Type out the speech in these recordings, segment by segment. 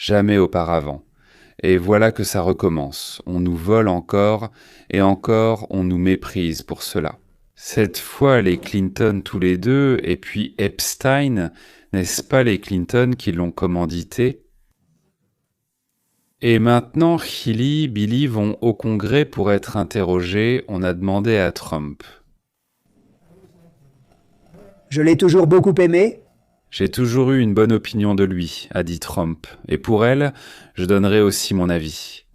jamais auparavant. Et voilà que ça recommence. On nous vole encore, et encore on nous méprise pour cela. Cette fois, les Clinton tous les deux, et puis Epstein, n'est-ce pas les Clinton qui l'ont commandité? Et maintenant, Hilly, Billy vont au Congrès pour être interrogés. On a demandé à Trump. Je l'ai toujours beaucoup aimé. J'ai toujours eu une bonne opinion de lui, a dit Trump, et pour elle, je donnerai aussi mon avis.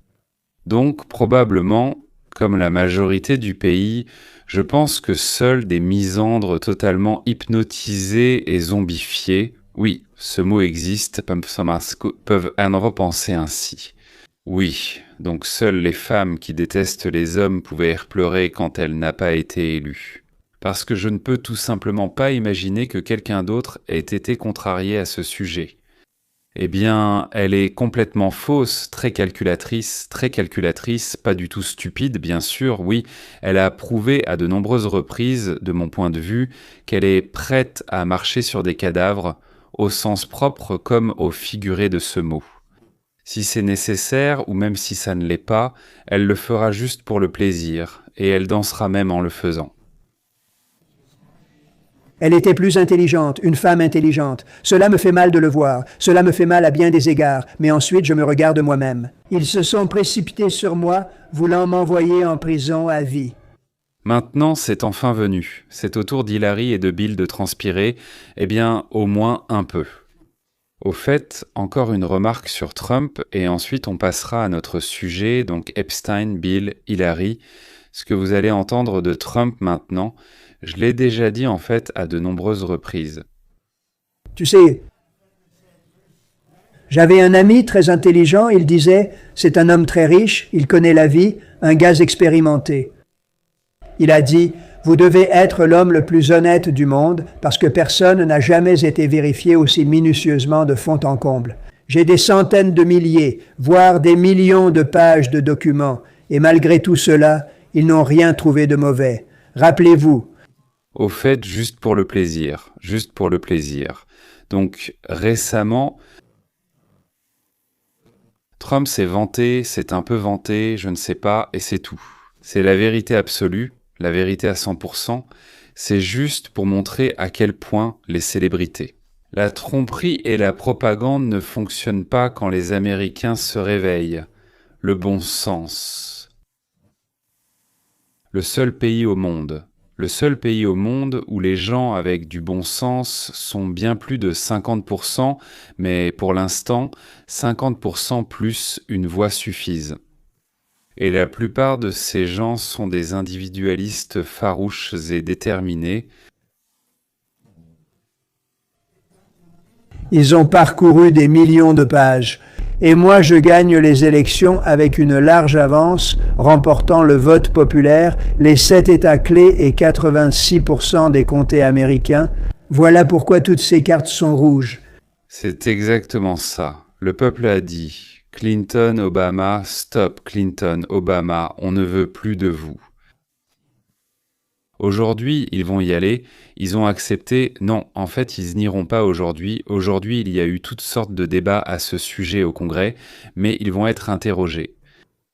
Donc, probablement, comme la majorité du pays, je pense que seuls des misandres totalement hypnotisés et zombifiés, oui, ce mot existe, peuvent en repenser ainsi. Oui, donc seules les femmes qui détestent les hommes pouvaient pleurer quand elle n'a pas été élue. Parce que je ne peux tout simplement pas imaginer que quelqu'un d'autre ait été contrarié à ce sujet. Eh bien, elle est complètement fausse, très calculatrice, pas du tout stupide, bien sûr, oui. Elle a prouvé à de nombreuses reprises, de mon point de vue, qu'elle est prête à marcher sur des cadavres, au sens propre comme au figuré de ce mot. Si c'est nécessaire, ou même si ça ne l'est pas, elle le fera juste pour le plaisir, et elle dansera même en le faisant. Elle était plus intelligente, une femme intelligente. Cela me fait mal de le voir, cela me fait mal à bien des égards, mais ensuite je me regarde moi-même. Ils se sont précipités sur moi, voulant m'envoyer en prison à vie. Maintenant, c'est enfin venu. C'est au tour d'Hillary et de Bill de transpirer, eh bien, au moins un peu. Au fait, encore une remarque sur Trump, et ensuite on passera à notre sujet, donc Epstein, Bill, Hillary. Ce que vous allez entendre de Trump maintenant, je l'ai déjà dit en fait à de nombreuses reprises. Tu sais, j'avais un ami très intelligent, il disait, c'est un homme très riche, il connaît la vie, un gars expérimenté. Il a dit, vous devez être l'homme le plus honnête du monde parce que personne n'a jamais été vérifié aussi minutieusement de fond en comble. J'ai des centaines de milliers, voire des millions de pages de documents, et malgré tout cela, ils n'ont rien trouvé de mauvais. Rappelez-vous. Au fait, juste pour le plaisir. Donc, récemment, Trump s'est vanté, s'est un peu vanté, je ne sais pas, et c'est tout. C'est la vérité absolue, la vérité à 100%, c'est juste pour montrer à quel point les célébrités. La tromperie et la propagande ne fonctionnent pas quand les Américains se réveillent. Le bon sens. Le seul pays au monde où les gens avec du bon sens sont bien plus de 50%, mais pour l'instant, 50% plus une voix suffisent. Et la plupart de ces gens sont des individualistes farouches et déterminés. Ils ont parcouru des millions de pages. Et moi, je gagne les élections avec une large avance, remportant le vote populaire, les 7 États clés et 86% des comtés américains. Voilà pourquoi toutes ces cartes sont rouges. C'est exactement ça. Le peuple a dit « Clinton, Obama, stop Clinton, Obama, on ne veut plus de vous ». Aujourd'hui, ils vont y aller, ils ont accepté, non, en fait, ils n'iront pas aujourd'hui. Aujourd'hui, il y a eu toutes sortes de débats à ce sujet au Congrès, mais ils vont être interrogés.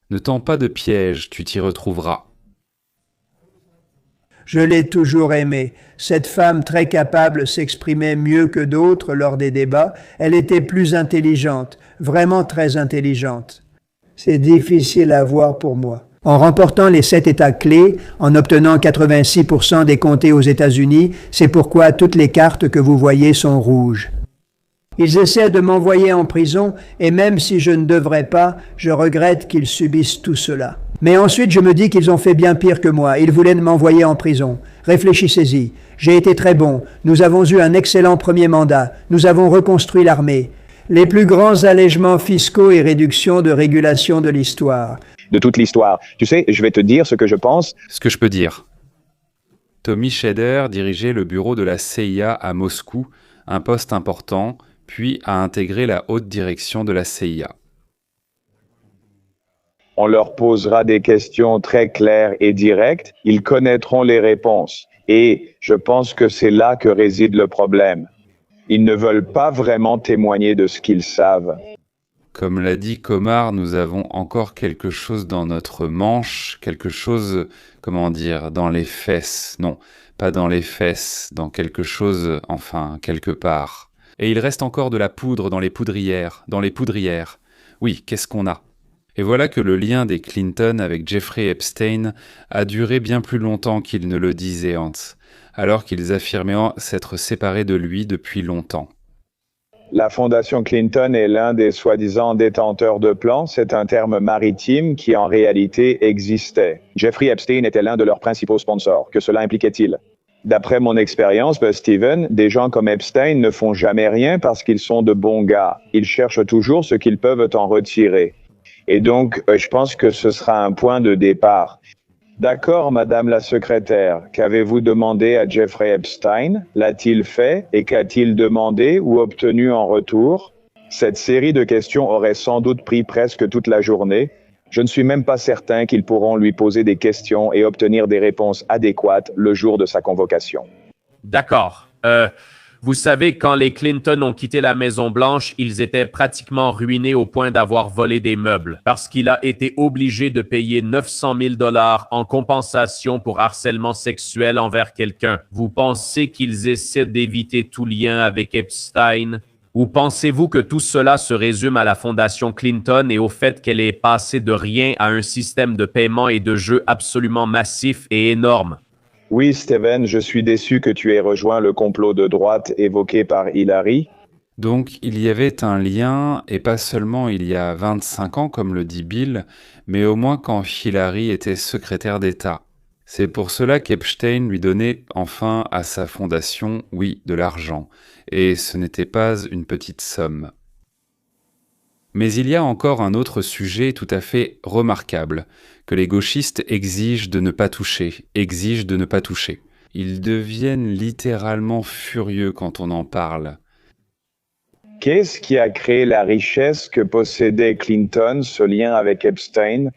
Ne tends pas de piège, tu t'y retrouveras. Je l'ai toujours aimée. Cette femme très capable s'exprimait mieux que d'autres lors des débats. Elle était plus intelligente, vraiment très intelligente. C'est difficile à voir pour moi. En remportant les 7 États clés, en obtenant 86% des comtés aux États-Unis, c'est pourquoi toutes les cartes que vous voyez sont rouges. Ils essaient de m'envoyer en prison, et même si je ne devrais pas, je regrette qu'ils subissent tout cela. Mais ensuite, je me dis qu'ils ont fait bien pire que moi. Ils voulaient m'envoyer en prison. Réfléchissez-y. J'ai été très bon. Nous avons eu un excellent premier mandat. Nous avons reconstruit l'armée. Les plus grands allègements fiscaux et réductions de régulation de l'histoire. De toute l'histoire. Tu sais, je vais te dire ce que je pense. Ce que je peux dire. Tommy Scheder dirigeait le bureau de la CIA à Moscou, un poste important, puis a intégré la haute direction de la CIA. On leur posera des questions très claires et directes. Ils connaîtront les réponses. Et je pense que c'est là que réside le problème. Ils ne veulent pas vraiment témoigner de ce qu'ils savent. Comme l'a dit Comar, nous avons encore quelque chose dans notre manche, quelque chose, comment dire, dans les fesses. Non, pas dans les fesses, dans quelque chose, enfin, quelque part. Et il reste encore de la poudre dans les poudrières, Oui, qu'est-ce qu'on a? Et voilà que le lien des Clinton avec Jeffrey Epstein a duré bien plus longtemps qu'ils ne le disaient, Hans, alors qu'ils affirmaient s'être séparés de lui depuis longtemps. La Fondation Clinton est l'un des soi-disant détenteurs de plans. C'est un terme maritime qui en réalité existait. Jeffrey Epstein était l'un de leurs principaux sponsors. Que cela impliquait-il? D'après mon expérience, Steven, des gens comme Epstein ne font jamais rien parce qu'ils sont de bons gars. Ils cherchent toujours ce qu'ils peuvent en retirer. Et donc, je pense que ce sera un point de départ. D'accord, Madame la secrétaire, qu'avez-vous demandé à Jeffrey Epstein? L'a-t-il fait et qu'a-t-il demandé ou obtenu en retour? Cette série de questions aurait sans doute pris presque toute la journée. Je ne suis même pas certain qu'ils pourront lui poser des questions et obtenir des réponses adéquates le jour de sa convocation. D'accord. Vous savez, quand les Clinton ont quitté la Maison-Blanche, ils étaient pratiquement ruinés au point d'avoir volé des meubles, parce qu'il a été obligé de payer 900 000 $ en compensation pour harcèlement sexuel envers quelqu'un. Vous pensez qu'ils essaient d'éviter tout lien avec Epstein? Ou pensez-vous que tout cela se résume à la Fondation Clinton et au fait qu'elle est passée de rien à un système de paiement et de jeu absolument massif et énorme? Oui, Steven, je suis déçu que tu aies rejoint le complot de droite évoqué par Hillary. Donc il y avait un lien, et pas seulement il y a 25 ans, comme le dit Bill, mais au moins quand Hillary était secrétaire d'État. C'est pour cela qu'Epstein lui donnait enfin à sa fondation, oui, de l'argent, et ce n'était pas une petite somme. Mais il y a encore un autre sujet tout à fait remarquable, que les gauchistes exigent de ne pas toucher. Ils deviennent littéralement furieux quand on en parle. Qu'est-ce qui a créé la richesse que possédait Clinton, ce lien avec Epstein?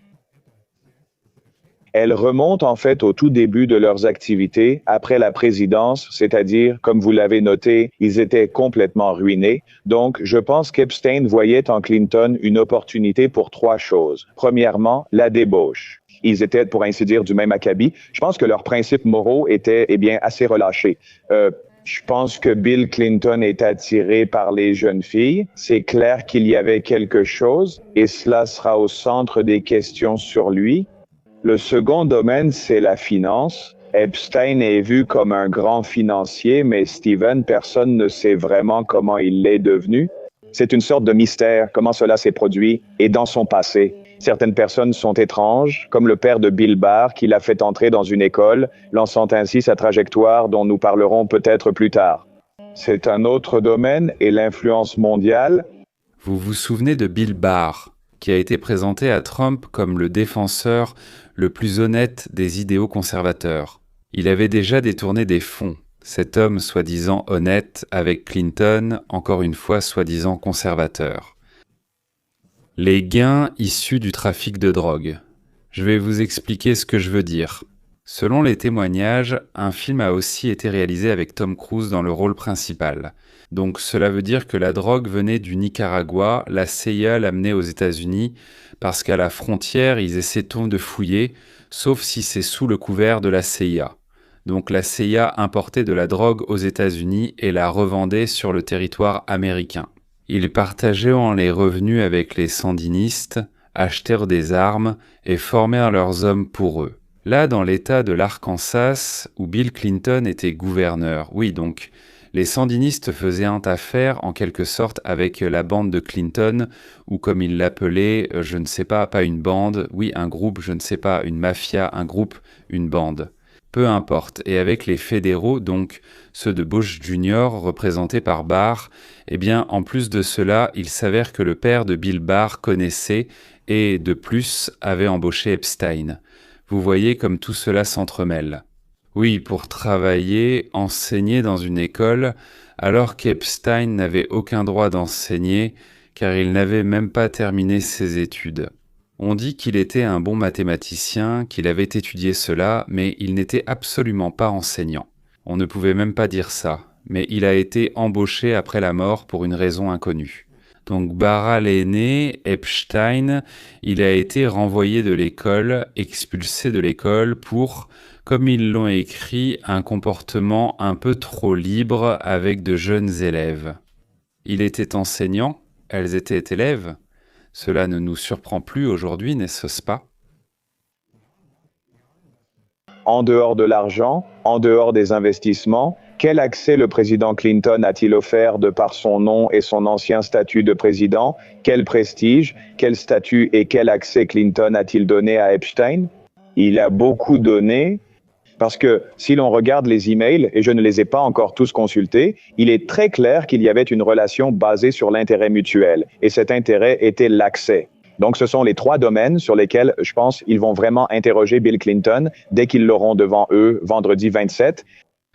Elle remonte en fait au tout début de leurs activités, après la présidence, c'est-à-dire, comme vous l'avez noté, ils étaient complètement ruinés. Donc, je pense qu'Epstein voyait en Clinton une opportunité pour trois choses. Premièrement, la débauche. Ils étaient, pour ainsi dire, du même acabit. Je pense que leurs principes moraux étaient, assez relâchés. Je pense que Bill Clinton est attiré par les jeunes filles. C'est clair qu'il y avait quelque chose, et cela sera au centre des questions sur lui. Le second domaine, c'est la finance. Epstein est vu comme un grand financier, mais Steven, personne ne sait vraiment comment il l'est devenu. C'est une sorte de mystère, comment cela s'est produit, et dans son passé. Certaines personnes sont étranges, comme le père de Bill Barr, qui l'a fait entrer dans une école, lançant ainsi sa trajectoire dont nous parlerons peut-être plus tard. C'est un autre domaine, et l'influence mondiale. Vous vous souvenez de Bill Barr, qui a été présenté à Trump comme le défenseur le plus honnête des idéaux conservateurs. Il avait déjà détourné des fonds, cet homme soi-disant honnête avec Clinton, encore une fois soi-disant conservateur. Les gains issus du trafic de drogue. Je vais vous expliquer ce que je veux dire. Selon les témoignages, un film a aussi été réalisé avec Tom Cruise dans le rôle principal. Donc cela veut dire que la drogue venait du Nicaragua, la CIA l'amenait aux États-Unis, parce qu'à la frontière, ils essaient de fouiller, sauf si c'est sous le couvert de la CIA. Donc la CIA importait de la drogue aux États-Unis et la revendait sur le territoire américain. Ils partageaient les revenus avec les sandinistes, achetèrent des armes et formèrent leurs hommes pour eux. Là, dans l'État de l'Arkansas, où Bill Clinton était gouverneur, oui donc, les sandinistes faisaient affaire en quelque sorte avec la bande de Clinton, ou comme ils l'appelaient, je ne sais pas une bande, oui un groupe, je ne sais pas, une mafia, un groupe, une bande. Peu importe, et avec les fédéraux, donc ceux de Bush Jr. représentés par Barr, eh bien en plus de cela, il s'avère que le père de Bill Barr connaissait et de plus avait embauché Epstein. Vous voyez comme tout cela s'entremêle. Oui, pour travailler, enseigner dans une école, alors qu'Epstein n'avait aucun droit d'enseigner, car il n'avait même pas terminé ses études. On dit qu'il était un bon mathématicien, qu'il avait étudié cela, mais il n'était absolument pas enseignant. On ne pouvait même pas dire ça, mais il a été embauché après la mort pour une raison inconnue. Donc Barra l'aîné, Epstein, il a été renvoyé de l'école, expulsé de l'école pour, comme ils l'ont écrit, un comportement un peu trop libre avec de jeunes élèves. Il était enseignant, elles étaient élèves. Cela ne nous surprend plus aujourd'hui, n'est-ce pas? En dehors de l'argent, en dehors des investissements, quel accès le président Clinton a-t-il offert de par son nom et son ancien statut de président? Quel prestige, quel statut et quel accès Clinton a-t-il donné à Epstein? Il a beaucoup donné, parce que si l'on regarde les emails, et je ne les ai pas encore tous consultés, il est très clair qu'il y avait une relation basée sur l'intérêt mutuel, et cet intérêt était l'accès. Donc, ce sont les 3 domaines sur lesquels, je pense, ils vont vraiment interroger Bill Clinton dès qu'ils l'auront devant eux vendredi 27.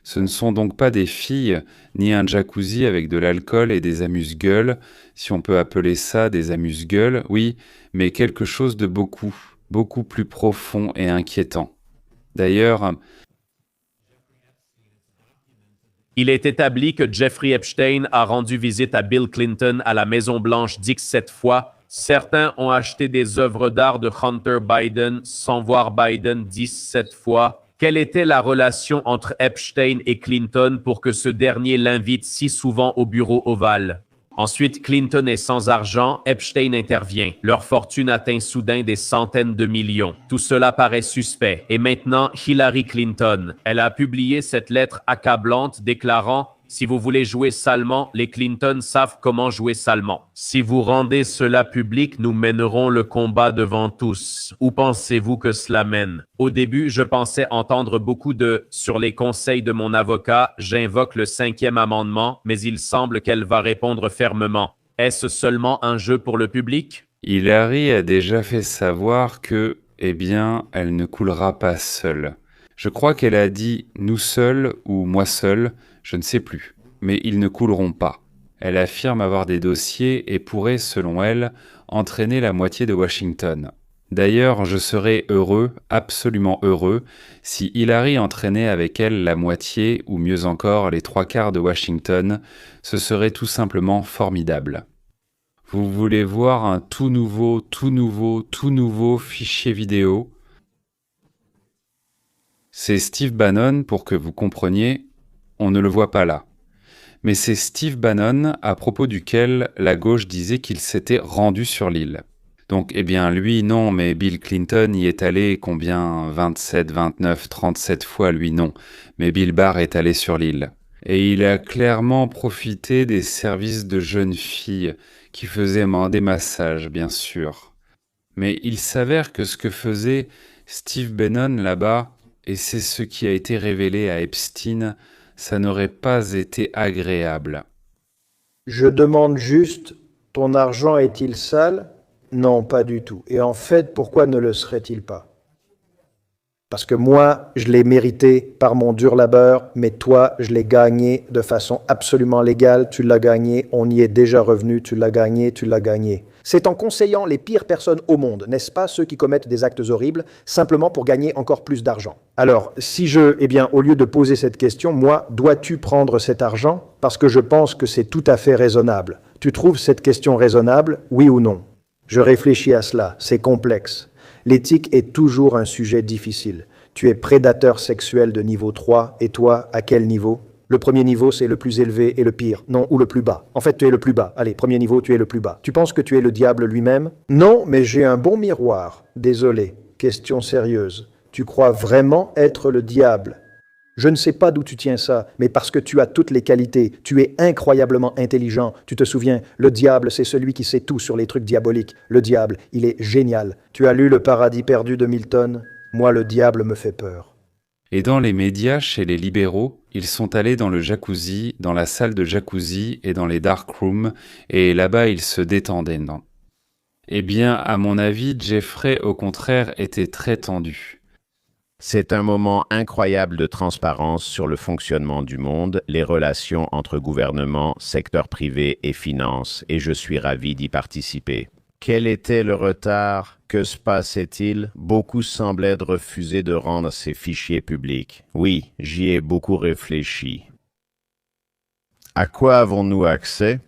Ce ne sont donc pas des filles, ni un jacuzzi avec de l'alcool et des amuse-gueules, si on peut appeler ça des amuse-gueules, oui, mais quelque chose de beaucoup plus profond et inquiétant. D'ailleurs, Il est établi que Jeffrey Epstein a rendu visite à Bill Clinton à la Maison-Blanche 17 fois. Certains ont acheté des œuvres d'art de Hunter Biden sans voir Biden 17 fois. Quelle était la relation entre Epstein et Clinton pour que ce dernier l'invite si souvent au bureau ovale? Ensuite, Clinton est sans argent, Epstein intervient. Leur fortune atteint soudain des centaines de millions. Tout cela paraît suspect. Et maintenant, Hillary Clinton. Elle a publié cette lettre accablante déclarant « Si vous voulez jouer salement, les Clinton savent comment jouer salement. Si vous rendez cela public, nous mènerons le combat devant tous. Où pensez-vous que cela mène? » Au début, je pensais entendre beaucoup de « Sur les conseils de mon avocat, j'invoque le 5e amendement, mais il semble qu'elle va répondre fermement. Est-ce seulement un jeu pour le public? » Hillary a déjà fait savoir que, eh bien, elle ne coulera pas seule. Je crois qu'elle a dit « nous seuls » ou « moi seul », je ne sais plus, mais ils ne couleront pas. Elle affirme avoir des dossiers et pourrait, selon elle, entraîner la moitié de Washington. D'ailleurs, je serais heureux, absolument heureux, si Hillary entraînait avec elle la moitié, ou mieux encore les 3/4 de Washington, ce serait tout simplement formidable. Vous voulez voir un tout nouveau fichier vidéo? C'est Steve Bannon, pour que vous compreniez, on ne le voit pas là. Mais c'est Steve Bannon à propos duquel la gauche disait qu'il s'était rendu sur l'île. Donc, eh bien, lui, non, mais Bill Clinton y est allé combien? 27, 29, 37 fois, lui, non. Mais Bill Barr est allé sur l'île. Et il a clairement profité des services de jeunes filles qui faisaient des massages, bien sûr. Mais il s'avère que ce que faisait Steve Bannon là-bas, et c'est ce qui a été révélé à Epstein, ça n'aurait pas été agréable. Je demande juste, ton argent est-il sale? Non, pas du tout. Et en fait, pourquoi ne le serait-il pas? Parce que moi, je l'ai mérité par mon dur labeur, mais toi, je l'ai gagné de façon absolument légale. Tu l'as gagné, on y est déjà revenu, tu l'as gagné, tu l'as gagné. C'est en conseillant les pires personnes au monde, n'est-ce pas, ceux qui commettent des actes horribles, simplement pour gagner encore plus d'argent. Alors, au lieu de poser cette question, moi, dois-tu prendre cet argent? Parce que je pense que c'est tout à fait raisonnable. Tu trouves cette question raisonnable, oui ou non? Je réfléchis à cela, c'est complexe. L'éthique est toujours un sujet difficile. Tu es prédateur sexuel de niveau 3, et toi, à quel niveau? Le premier niveau, c'est le plus élevé et le pire. Non, ou le plus bas. En fait, tu es le plus bas. Allez, premier niveau, tu es le plus bas. Tu penses que tu es le diable lui-même? Non, mais j'ai un bon miroir. Désolé. Question sérieuse. Tu crois vraiment être le diable? Je ne sais pas d'où tu tiens ça, mais parce que tu as toutes les qualités. Tu es incroyablement intelligent. Tu te souviens, le diable, c'est celui qui sait tout sur les trucs diaboliques. Le diable, il est génial. Tu as lu Le Paradis perdu de Milton? Moi, le diable me fait peur. Et dans les médias, chez les libéraux, ils sont allés dans le jacuzzi, dans la salle de jacuzzi et dans les dark rooms, et là-bas ils se détendaient, non? Eh bien, à mon avis, Jeffrey, au contraire, était très tendu. C'est un moment incroyable de transparence sur le fonctionnement du monde, les relations entre gouvernement, secteur privé et finances, et je suis ravi d'y participer. Quel était le retard? Que se passait-il? Beaucoup semblaient refuser de rendre ces fichiers publics. Oui, j'y ai beaucoup réfléchi. À quoi avons-nous accès?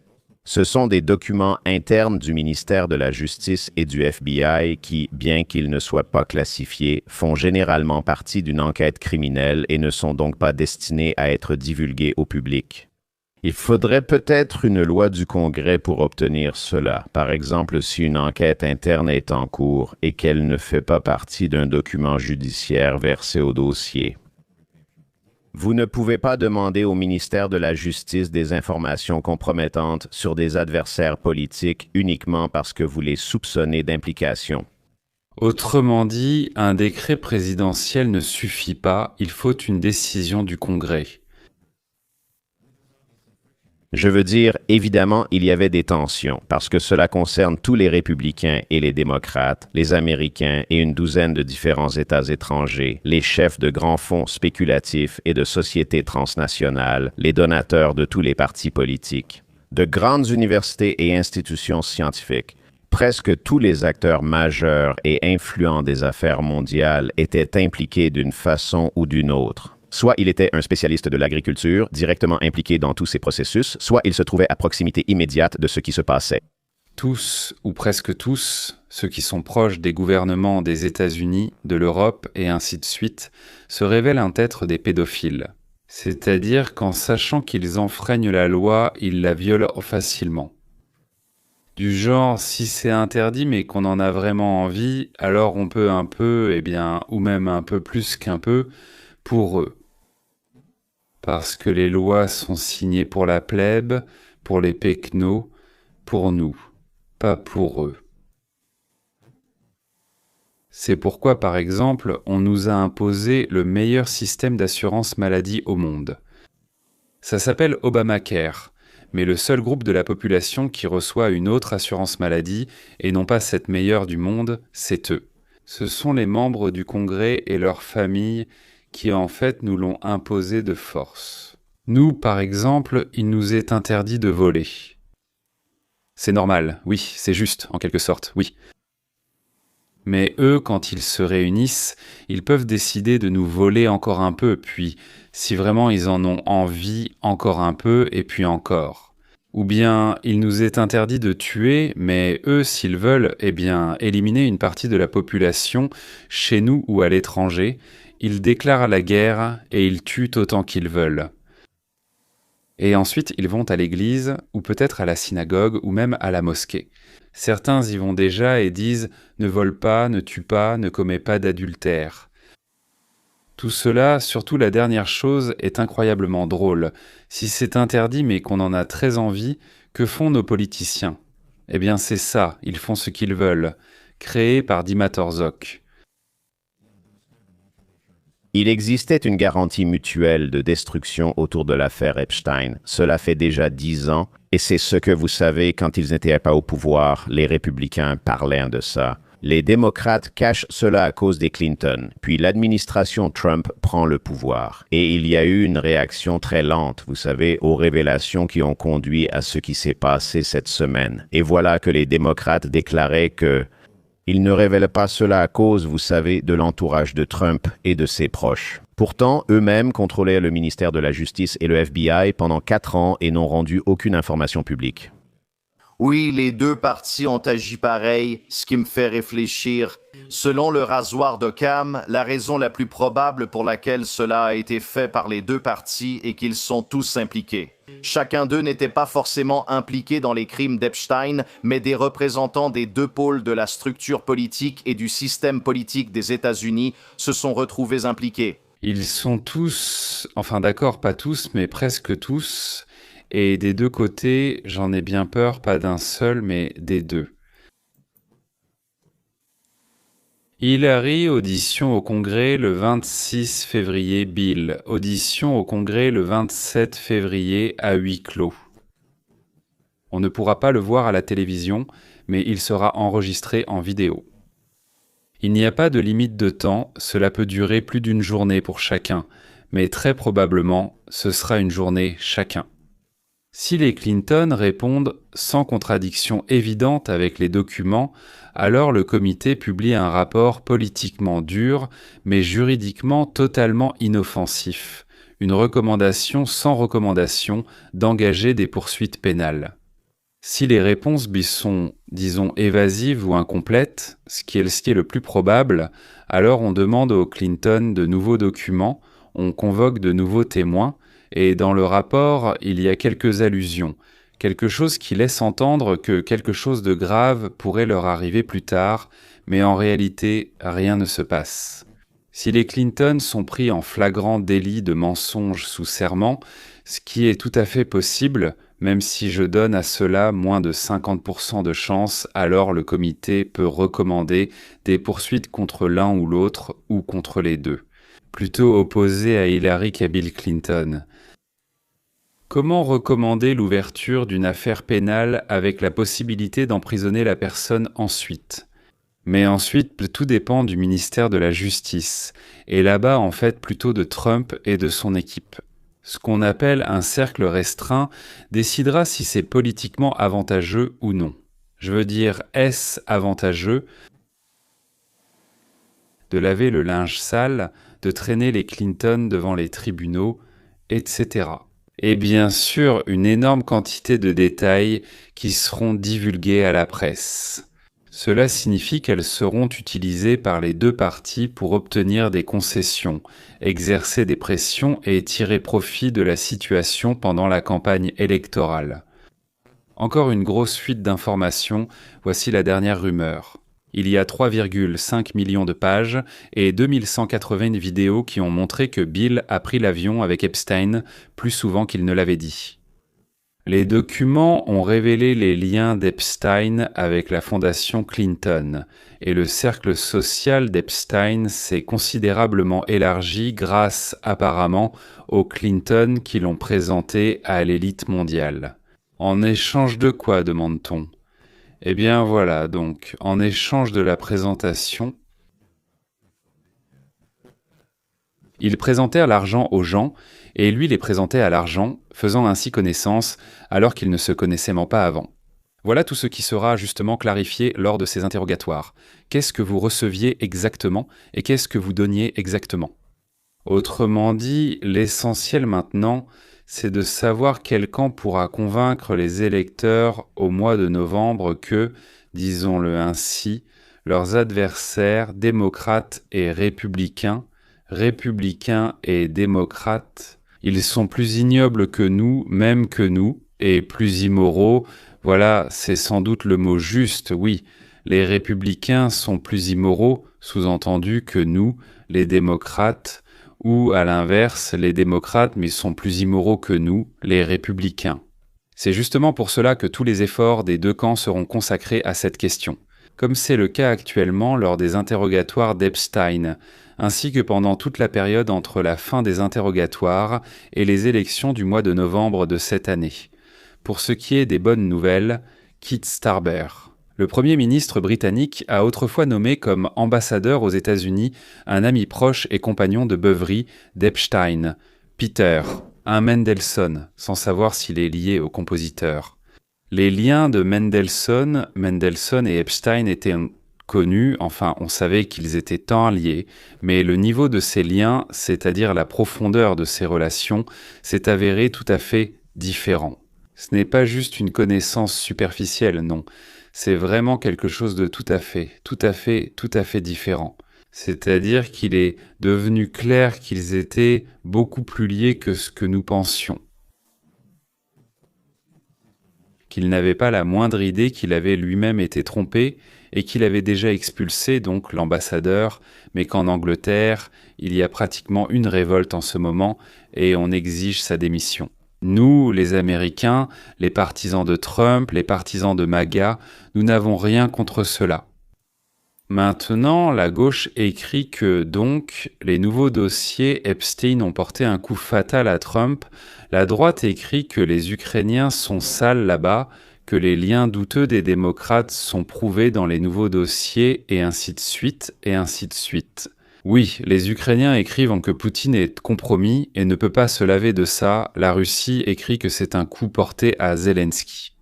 Ce sont des documents internes du ministère de la Justice et du FBI qui, bien qu'ils ne soient pas classifiés, font généralement partie d'une enquête criminelle et ne sont donc pas destinés à être divulgués au public. Il faudrait peut-être une loi du Congrès pour obtenir cela, par exemple si une enquête interne est en cours et qu'elle ne fait pas partie d'un document judiciaire versé au dossier. Vous ne pouvez pas demander au ministère de la Justice des informations compromettantes sur des adversaires politiques uniquement parce que vous les soupçonnez d'implication. Autrement dit, un décret présidentiel ne suffit pas, il faut une décision du Congrès. Je veux dire, évidemment, il y avait des tensions, parce que cela concerne tous les républicains et les démocrates, les Américains et une douzaine de différents États étrangers, les chefs de grands fonds spéculatifs et de sociétés transnationales, les donateurs de tous les partis politiques, de grandes universités et institutions scientifiques. Presque tous les acteurs majeurs et influents des affaires mondiales étaient impliqués d'une façon ou d'une autre. Soit il était un spécialiste de l'agriculture, directement impliqué dans tous ces processus, soit il se trouvait à proximité immédiate de ce qui se passait. Tous, ou presque tous, ceux qui sont proches des gouvernements des États-Unis, de l'Europe et ainsi de suite, se révèlent être des pédophiles. C'est-à-dire qu'en sachant qu'ils enfreignent la loi, ils la violent facilement. Du genre, si c'est interdit mais qu'on en a vraiment envie, alors on peut un peu, ou même un peu plus qu'un peu, pour eux. Parce que les lois sont signées pour la plèbe, pour les pecnos, pour nous, pas pour eux. C'est pourquoi, par exemple, on nous a imposé le meilleur système d'assurance maladie au monde. Ça s'appelle Obamacare, mais le seul groupe de la population qui reçoit une autre assurance maladie, et non pas cette meilleure du monde, c'est eux. Ce sont les membres du Congrès et leurs familles qui en fait nous l'ont imposé de force. Nous, par exemple, il nous est interdit de voler. C'est normal, oui, c'est juste, en quelque sorte, oui. Mais eux, quand ils se réunissent, ils peuvent décider de nous voler encore un peu, puis, si vraiment ils en ont envie, encore un peu, et puis encore. Ou bien, il nous est interdit de tuer, mais eux, s'ils veulent, éliminer une partie de la population, chez nous ou à l'étranger, ils déclarent la guerre et ils tuent autant qu'ils veulent. Et ensuite, ils vont à l'église, ou peut-être à la synagogue, ou même à la mosquée. Certains y vont déjà et disent « ne vole pas, ne tue pas, ne commets pas d'adultère ». Tout cela, surtout la dernière chose, est incroyablement drôle. Si c'est interdit mais qu'on en a très envie, que font nos politiciens? Eh bien c'est ça, ils font ce qu'ils veulent, créé par Dima Torzok. Il existait une garantie mutuelle de destruction autour de l'affaire Epstein. Cela fait déjà 10 ans, et c'est ce que vous savez, quand ils n'étaient pas au pouvoir, les républicains parlaient de ça. Les démocrates cachent cela à cause des Clinton, puis l'administration Trump prend le pouvoir. Et il y a eu une réaction très lente, vous savez, aux révélations qui ont conduit à ce qui s'est passé cette semaine. Et voilà que les démocrates déclaraient que ils ne révèlent pas cela à cause, vous savez, de l'entourage de Trump et de ses proches. Pourtant, eux-mêmes contrôlaient le ministère de la Justice et le FBI pendant 4 ans et n'ont rendu aucune information publique. Oui, les deux parties ont agi pareil, ce qui me fait réfléchir. Selon le rasoir d'Occam, la raison la plus probable pour laquelle cela a été fait par les deux parties est qu'ils sont tous impliqués. Chacun d'eux n'était pas forcément impliqué dans les crimes d'Epstein, mais des représentants des deux pôles de la structure politique et du système politique des États-Unis se sont retrouvés impliqués. Ils sont tous, enfin d'accord, pas tous, mais presque tous, et des deux côtés, j'en ai bien peur, pas d'un seul, mais des deux. Hillary, audition au Congrès le 26 février, Bill. Audition au Congrès le 27 février à huis clos. On ne pourra pas le voir à la télévision, mais il sera enregistré en vidéo. Il n'y a pas de limite de temps, cela peut durer plus d'une journée pour chacun, mais très probablement, ce sera une journée chacun. Si les Clinton répondent sans contradiction évidente avec les documents, alors le comité publie un rapport politiquement dur, mais juridiquement totalement inoffensif, une recommandation sans recommandation d'engager des poursuites pénales. Si les réponses lui sont, disons, évasives ou incomplètes, ce qui est le plus probable, alors on demande au Clinton de nouveaux documents, on convoque de nouveaux témoins, et dans le rapport, il y a quelques allusions, quelque chose qui laisse entendre que quelque chose de grave pourrait leur arriver plus tard, mais en réalité, rien ne se passe. Si les Clinton sont pris en flagrant délit de mensonge sous serment, ce qui est tout à fait possible, même si je donne à cela moins de 50% de chance, alors le comité peut recommander des poursuites contre l'un ou l'autre ou contre les deux, plutôt opposés à Hillary qu'à Bill Clinton. Comment recommander l'ouverture d'une affaire pénale avec la possibilité d'emprisonner la personne ensuite ? Mais ensuite, tout dépend du ministère de la Justice, et là-bas en fait plutôt de Trump et de son équipe. Ce qu'on appelle un cercle restreint décidera si c'est politiquement avantageux ou non. Je veux dire, est-ce avantageux de laver le linge sale, de traîner les Clinton devant les tribunaux, etc. Et bien sûr, une énorme quantité de détails qui seront divulgués à la presse. Cela signifie qu'elles seront utilisées par les deux parties pour obtenir des concessions, exercer des pressions et tirer profit de la situation pendant la campagne électorale. Encore une grosse fuite d'informations, voici la dernière rumeur. Il y a 3,5 millions de pages et 2180 vidéos qui ont montré que Bill a pris l'avion avec Epstein plus souvent qu'il ne l'avait dit. Les documents ont révélé les liens d'Epstein avec la fondation Clinton, et le cercle social d'Epstein s'est considérablement élargi grâce, apparemment, aux Clinton qui l'ont présenté à l'élite mondiale. En échange de quoi, demande-t-on ? Eh bien voilà, donc, en échange de la présentation, ils présentèrent l'argent aux gens, et lui les présentait à l'argent, faisant ainsi connaissance, alors qu'ils ne se connaissaient pas avant. Voilà tout ce qui sera justement clarifié lors de ces interrogatoires. Qu'est-ce que vous receviez exactement, et qu'est-ce que vous donniez exactement ? Autrement dit, l'essentiel maintenant, c'est de savoir quel camp pourra convaincre les électeurs au mois de novembre que, disons-le ainsi, leurs adversaires démocrates et républicains et démocrates, ils sont plus ignobles que nous, même que nous, et plus immoraux, voilà, c'est sans doute le mot juste, oui, les républicains sont plus immoraux, sous-entendu que nous, les démocrates, ou à l'inverse, les démocrates mais sont plus immoraux que nous, les républicains. C'est justement pour cela que tous les efforts des deux camps seront consacrés à cette question, comme c'est le cas actuellement lors des interrogatoires d'Epstein, ainsi que pendant toute la période entre la fin des interrogatoires et les élections du mois de novembre de cette année. Pour ce qui est des bonnes nouvelles, Keith Starber. Le Premier ministre britannique a autrefois nommé comme ambassadeur aux États-Unis un ami proche et compagnon de beuverie d'Epstein, Peter, un Mendelssohn, sans savoir s'il est lié au compositeur. Les liens de Mendelssohn et Epstein étaient connus, enfin on savait qu'ils étaient tant liés, mais le niveau de ces liens, c'est-à-dire la profondeur de ces relations, s'est avéré tout à fait différent. Ce n'est pas juste une connaissance superficielle, non. C'est vraiment quelque chose de tout à fait différent. C'est-à-dire qu'il est devenu clair qu'ils étaient beaucoup plus liés que ce que nous pensions. Qu'il n'avait pas la moindre idée qu'il avait lui-même été trompé et qu'il avait déjà expulsé donc l'ambassadeur, mais qu'en Angleterre, il y a pratiquement une révolte en ce moment et on exige sa démission. Nous, les Américains, les partisans de Trump, les partisans de MAGA, nous n'avons rien contre cela. Maintenant, la gauche écrit que, donc, les nouveaux dossiers Epstein ont porté un coup fatal à Trump. La droite écrit que les Ukrainiens sont sales là-bas, que les liens douteux des démocrates sont prouvés dans les nouveaux dossiers, et ainsi de suite, et ainsi de suite. Oui, les Ukrainiens écrivent que Poutine est compromis et ne peut pas se laver de ça. La Russie écrit que c'est un coup porté à Zelensky.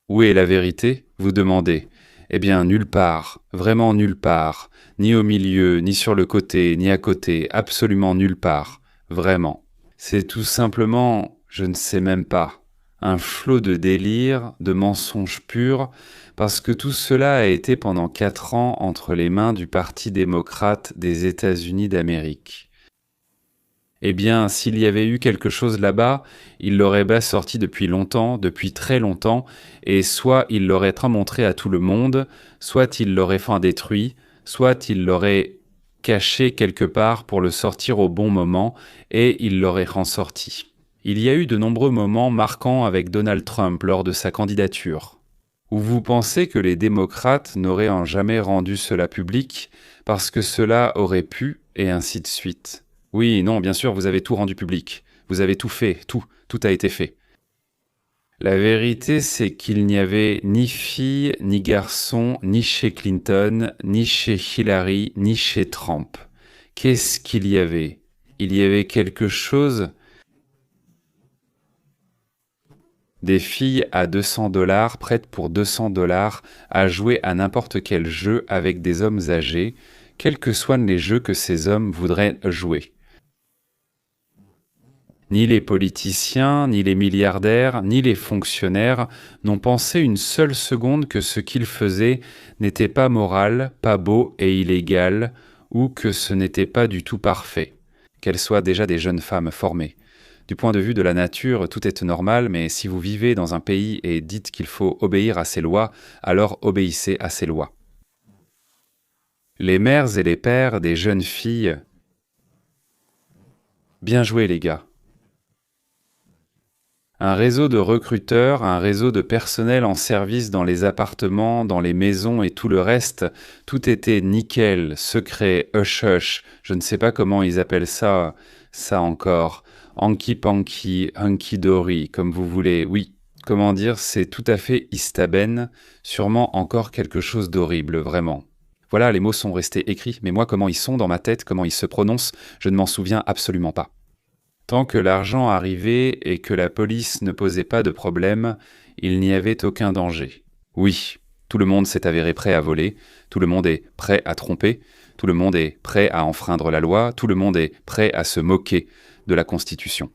Où est la vérité, vous demandez ? Eh bien, nulle part, vraiment nulle part, ni au milieu, ni sur le côté, ni à côté, absolument nulle part, vraiment. C'est tout simplement, je ne sais même pas, un flot de délire, de mensonges purs, parce que tout cela a été pendant 4 ans entre les mains du Parti démocrate des États-Unis d'Amérique. Eh bien, s'il y avait eu quelque chose là-bas, il l'aurait sorti depuis longtemps, depuis très longtemps, et soit il l'aurait montré à tout le monde, soit il l'aurait détruit, soit il l'aurait caché quelque part pour le sortir au bon moment, et il l'aurait ressorti. Il y a eu de nombreux moments marquants avec Donald Trump lors de sa candidature. Ou vous pensez que les démocrates n'auraient jamais rendu cela public parce que cela aurait pu, et ainsi de suite. Oui, non, bien sûr, vous avez tout rendu public. Vous avez tout fait, tout a été fait. La vérité, c'est qu'il n'y avait ni fille, ni garçon, ni chez Clinton, ni chez Hillary, ni chez Trump. Qu'est-ce qu'il y avait? Il y avait quelque chose... Des filles à $200, prêtes pour $200 à jouer à n'importe quel jeu avec des hommes âgés, quels que soient les jeux que ces hommes voudraient jouer. Ni les politiciens, ni les milliardaires, ni les fonctionnaires n'ont pensé une seule seconde que ce qu'ils faisaient n'était pas moral, pas beau et illégal, ou que ce n'était pas du tout parfait, qu'elles soient déjà des jeunes femmes formées. Du point de vue de la nature, tout est normal, mais si vous vivez dans un pays et dites qu'il faut obéir à ses lois, alors obéissez à ces lois. Les mères et les pères des jeunes filles... Bien joué les gars. Un réseau de recruteurs, un réseau de personnel en service dans les appartements, dans les maisons et tout le reste, tout était nickel, secret, hush-hush, je ne sais pas comment ils appellent ça encore, hanky-panky, hunky-dory, comme vous voulez, oui, comment dire, c'est tout à fait istaben, sûrement encore quelque chose d'horrible, vraiment. Voilà, les mots sont restés écrits, mais moi, comment ils sont dans ma tête, comment ils se prononcent, je ne m'en souviens absolument pas. Tant que l'argent arrivait et que la police ne posait pas de problème, il n'y avait aucun danger. Oui, tout le monde s'est avéré prêt à voler, tout le monde est prêt à tromper, tout le monde est prêt à enfreindre la loi, tout le monde est prêt à se moquer de la Constitution.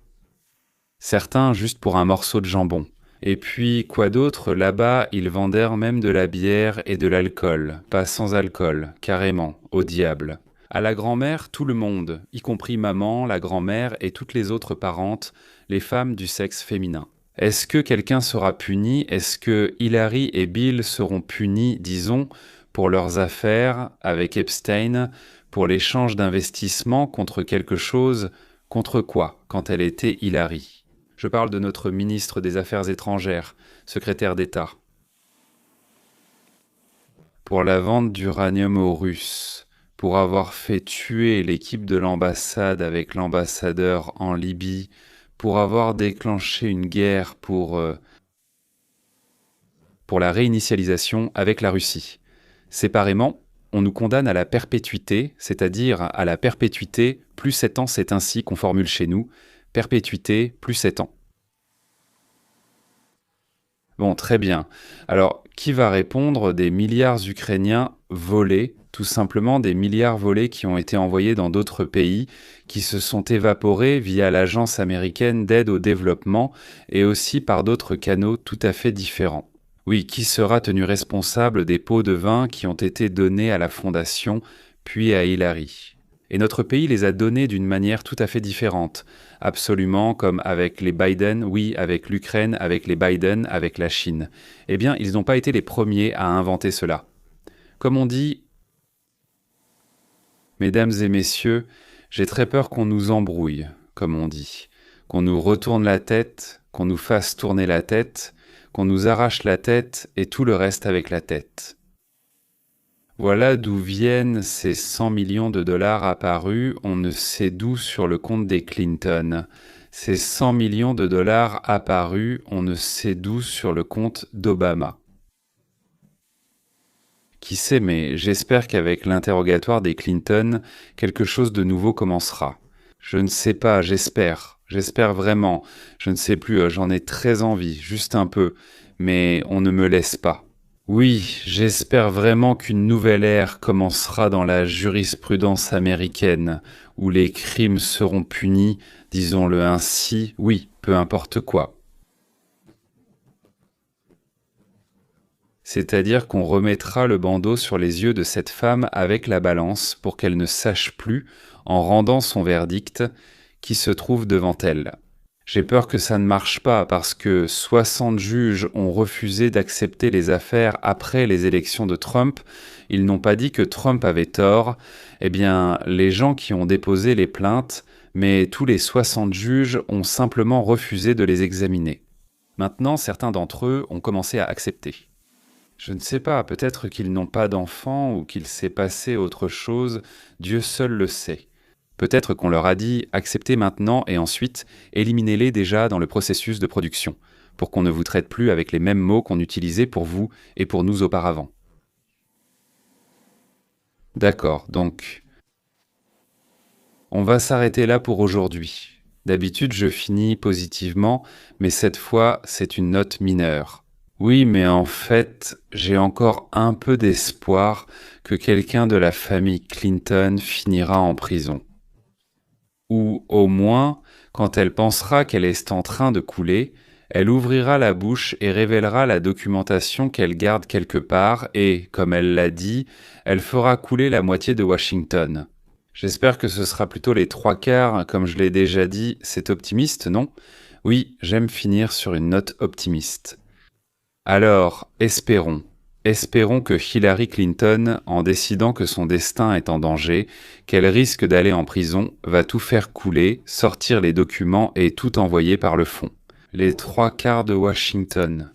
Certains juste pour un morceau de jambon. Et puis, quoi d'autre, là-bas, ils vendèrent même de la bière et de l'alcool, pas sans alcool, carrément, au diable. À la grand-mère, tout le monde, y compris maman, la grand-mère et toutes les autres parentes, les femmes du sexe féminin. Est-ce que quelqu'un sera puni? Est-ce que Hillary et Bill seront punis, disons, pour leurs affaires avec Epstein, pour l'échange d'investissement contre quelque chose, contre quoi, quand elle était Hillary? Je parle de notre ministre des Affaires étrangères, secrétaire d'État. Pour la vente d'uranium aux Russes. Pour avoir fait tuer l'équipe de l'ambassade avec l'ambassadeur en Libye, pour avoir déclenché une guerre pour la réinitialisation avec la Russie. Séparément, on nous condamne à la perpétuité, c'est-à-dire à la perpétuité plus 7 ans, c'est ainsi qu'on formule chez nous, perpétuité plus 7 ans. Bon, très bien. Alors, qui va répondre des milliards ukrainiens volés, tout simplement des milliards volés qui ont été envoyés dans d'autres pays, qui se sont évaporés via l'Agence américaine d'aide au développement et aussi par d'autres canaux tout à fait différents. Oui, qui sera tenu responsable des pots de vin qui ont été donnés à la Fondation, puis à Hillary? Et notre pays les a donnés d'une manière tout à fait différente, absolument comme avec les Biden, oui, avec l'Ukraine, avec les Biden, avec la Chine. Eh bien, ils n'ont pas été les premiers à inventer cela. Comme on dit, mesdames et messieurs, j'ai très peur qu'on nous embrouille, comme on dit, qu'on nous retourne la tête, qu'on nous fasse tourner la tête, qu'on nous arrache la tête et tout le reste avec la tête. Voilà d'où viennent ces 100 millions de dollars apparus, on ne sait d'où sur le compte des Clinton. Ces 100 millions de dollars apparus, on ne sait d'où sur le compte d'Obama. Qui sait, mais j'espère qu'avec l'interrogatoire des Clinton, quelque chose de nouveau commencera. Je ne sais pas, j'espère vraiment. Je ne sais plus, j'en ai très envie, juste un peu, mais on ne me laisse pas. Oui, j'espère vraiment qu'une nouvelle ère commencera dans la jurisprudence américaine, où les crimes seront punis, disons-le ainsi, oui, peu importe quoi. C'est-à-dire qu'on remettra le bandeau sur les yeux de cette femme avec la balance pour qu'elle ne sache plus, en rendant son verdict, qui se trouve devant elle. J'ai peur que ça ne marche pas parce que 60 juges ont refusé d'accepter les affaires après les élections de Trump. Ils n'ont pas dit que Trump avait tort. Eh bien, les gens qui ont déposé les plaintes, mais tous les 60 juges ont simplement refusé de les examiner. Maintenant, certains d'entre eux ont commencé à accepter. Je ne sais pas, peut-être qu'ils n'ont pas d'enfants ou qu'il s'est passé autre chose, Dieu seul le sait. Peut-être qu'on leur a dit « acceptez maintenant et ensuite éliminez-les déjà dans le processus de production, pour qu'on ne vous traite plus avec les mêmes mots qu'on utilisait pour vous et pour nous auparavant. » D'accord, donc on va s'arrêter là pour aujourd'hui. D'habitude, je finis positivement, mais cette fois, c'est une note mineure. Oui, mais en fait, j'ai encore un peu d'espoir que quelqu'un de la famille Clinton finira en prison. Ou au moins, quand elle pensera qu'elle est en train de couler, elle ouvrira la bouche et révélera la documentation qu'elle garde quelque part et, comme elle l'a dit, elle fera couler la moitié de Washington. J'espère que ce sera plutôt les 3/4, comme je l'ai déjà dit, c'est optimiste, non? Oui, j'aime finir sur une note optimiste. Alors, espérons. Espérons que Hillary Clinton, en décidant que son destin est en danger, qu'elle risque d'aller en prison, va tout faire couler, sortir les documents et tout envoyer par le fond. Les 3/4 de Washington.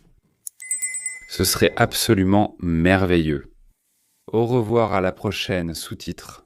Ce serait absolument merveilleux. Au revoir à la prochaine, sous-titre.